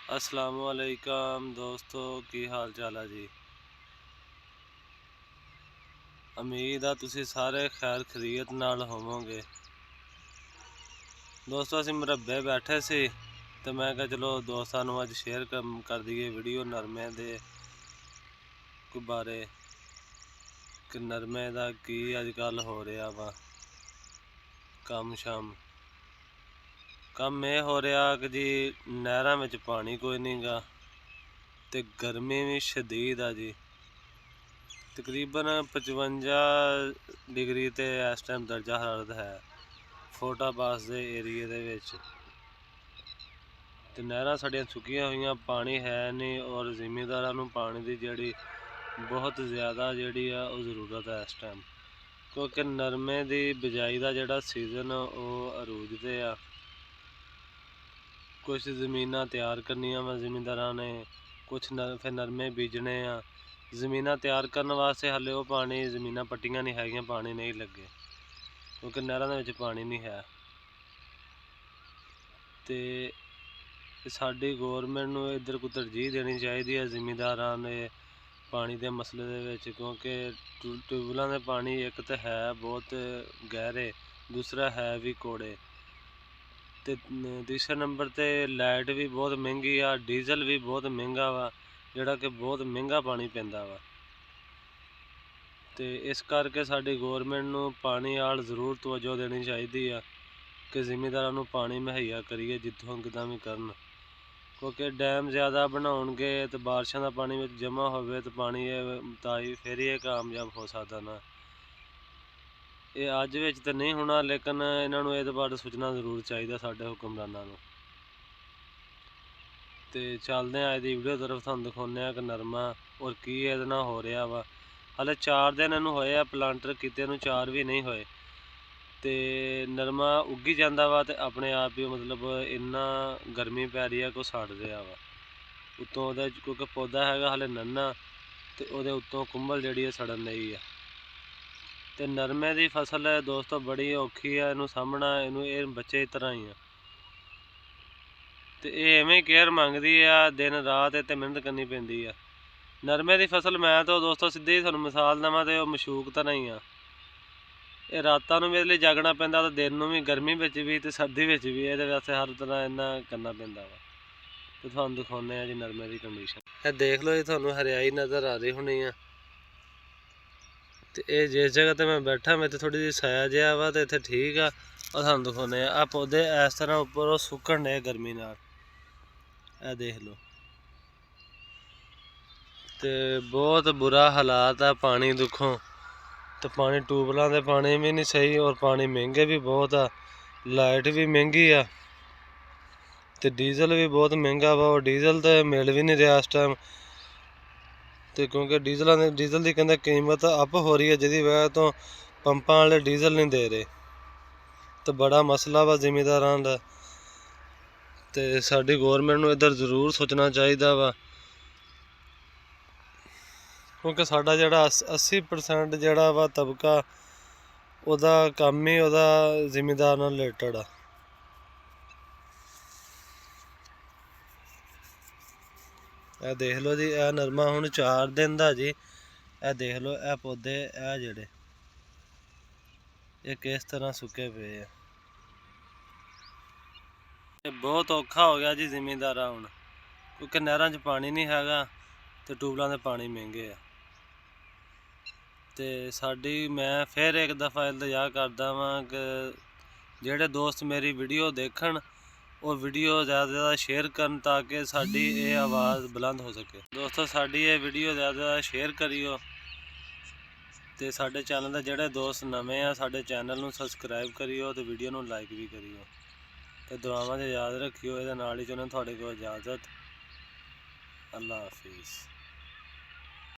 अस्सलामुअलैकुम दोस्तों, की हाल चाल है जी। उम्मीद है तुसी सारे खैर खरीयत नाल होवोगे। दोस्तों असीं मुरब्बे बैठे सी ते मैं कहा चलो दोस्तां नूं अज शेयर कर दईए वीडियो नरमे दे बारे कि नरमे दा की अजकल हो रहा वा। कम ये हो रहा कि जी नहरां विच पानी कोई नहीं गा ते गर्मी भी शदीद आ जी। तकरीबन 55 डिग्री ते इस टाइम दर्जा हरारत है फोटाबास दे एरिए दे विच। ते नहरां साडियां सुक्कियां होईयां, पानी है नहीं और जिमीदारां नूं पानी दी जिहड़ी बहुत ज़्यादा जिहड़ी आ ओह ज़रूरत है इस टाइम, क्योंकि नरमे दी बिजाई दा जिहड़ा सीजन ओह अरूज ते आ। कुछ ज़मीनां तैयार करनियां वा ज़मींदारां ने, कुछ फिर नरमे बीजने आ। ज़मीनां तैयार करन वास्ते हाले वो पानी ज़मीनां पट्टियां नहीं हैगियां, पानी नहीं लगे क्योंकि नहरां दे विच पानी नहीं है। ते साडी गौरमेंट नूं इधर कोई तरजीह देनी चाहिदी है ज़मींदारां ने पानी दे मसले दे विच, क्योंकि ट्यूबवैल्लां दे पानी एक तो है बहुत गहरे, दूसरा है भी कौड़े। ते तीसरे नंबर ते लाइट भी बहुत महंगी आ, डीजल भी बहुत महंगा वा, जिहड़ा कि बहुत महंगा पानी पैंदा वा। ते इस करके साडी गौरमेंट नूं पानी आल जरूर तवज्जो देनी चाहिदी आ कि जिमीदारां नूं पानी मुहैया करिए जित्थों किदां भी करन, क्योंकि डैम ज़्यादा बनाउणगे ते बारिशां दा पानी विच जमा होवे ते पानी ताई फिर ही कामयाब हो सकदा ना। ये अज विच तो नहीं होना, लेकिन इन्हां नूं इहदे बारे सोचना जरूर चाहिए साडे हुक्मरानां नूं। ते चलदे अज दी वीडियो तरफ तुहानूं दिखाउने कि नरमा और की इहदे नाल हो रहा वा। हाले 4 दिन इहनूं होए आ प्लांटर कीते नूं, 4 भी नहीं होए ते नरमा उग्गी जांदा वा ते अपने आप ही मतलब इन्ना गर्मी पै रही है कि सड़ रहा वा उत्तों ओहदे क्योंकि पौधा हैगा हाले नन्ना ते ओहदे उत्तों कुंबल जिहड़ी सड़न लगी है। ते नरमे दी फसल है दोस्तों बड़ी औखी है, इनू सामना इनू बच्चे की तरह ही है ते इवें केयर मंगदी है, दिन रात इत्ते मेहनत करनी पैंदी है। नरमे की फसल मैं तो दोस्तों सीधी तुहानूं मिसाल देवां ते ओह मशूक तरह ही आ। ये रातां नूं भी इहदे लई जागना पैंदा ते दिन नूं भी, गर्मी विच भी ते सर्दी विच भी, इहदे वास्ते हर तरह इन्ना करना पैंदा वा। ते तुहानूं दिखाउने जी नरमे की कंडीशन। ये देख लो जी, तुहानूं हरियाई नज़र आ रही होनी है। तो ये जिस जगह ते मैं बैठा मैं तो थोड़ी जी साया जिहा वा ते इत्थे ठीक आ। और तुहानूं दिखाउने आ पौधे इस तरह उप्पर सुक्कण डे गर्मी नाल, ए देख लो। ते बहुत बुरा हालात है पानी दिक्खो, तो पानी ट्यूबवैल्लां दे पानी भी नहीं सही और पानी महंगे भी बहुत आ, लाइट भी महंगी आ ते डीजल भी बहुत महंगा वा। और डीजल तो मिल भी नहीं रहा इस टाइम, तो क्योंकि डीजल की कहते कीमत अप हो रही है, जिसकी वजह तो पंपां वाले डीजल नहीं दे रहे, तो बड़ा मसला वा जिमीदारां दा। ते साडी गौरमेंट नूं इधर जरूर सोचना चाहिए वा, क्योंकि साडा जिहड़ा 80% जिहड़ा वा तबका ओहदा कम ही ओहदा जिमीदार नाल रिलेटेड आ। ए देख लो जी, ए नरमा हुण 4 दिन दा जी। ए देख लो ए पौधे ए जेहड़े ये किस तरह सुके पे है। बहुत औखा हो गया जी जिमीदारां हुण, क्योंकि नहरां च पानी नहीं हैगा ते ट्यूबवैल्लां दे पानी महंगे आ। ते साडी मैं फिर एक दफ़ा इल्तजा करदा वां कि जेहड़े दोस्त मेरी वीडियो देखण और वीडियो ज़्यादा से ज़्यादा शेयर करन, ताकि साडी ये आवाज़ बुलंद हो सके। दोस्तों साडी ये वीडियो ज़्यादा से ज़्यादा शेयर करियो ते साडे चैनल दे जेहड़े दोस्त नवें आ साडे चैनल नूं सबसक्राइब करियो ते वीडियो नूं लाइक भी करियो ते दुआवां 'च याद रखियो। इहदे नाल ही चाहुंदा तुहाडे कोल इजाज़त। अल्लाह हाफिज़।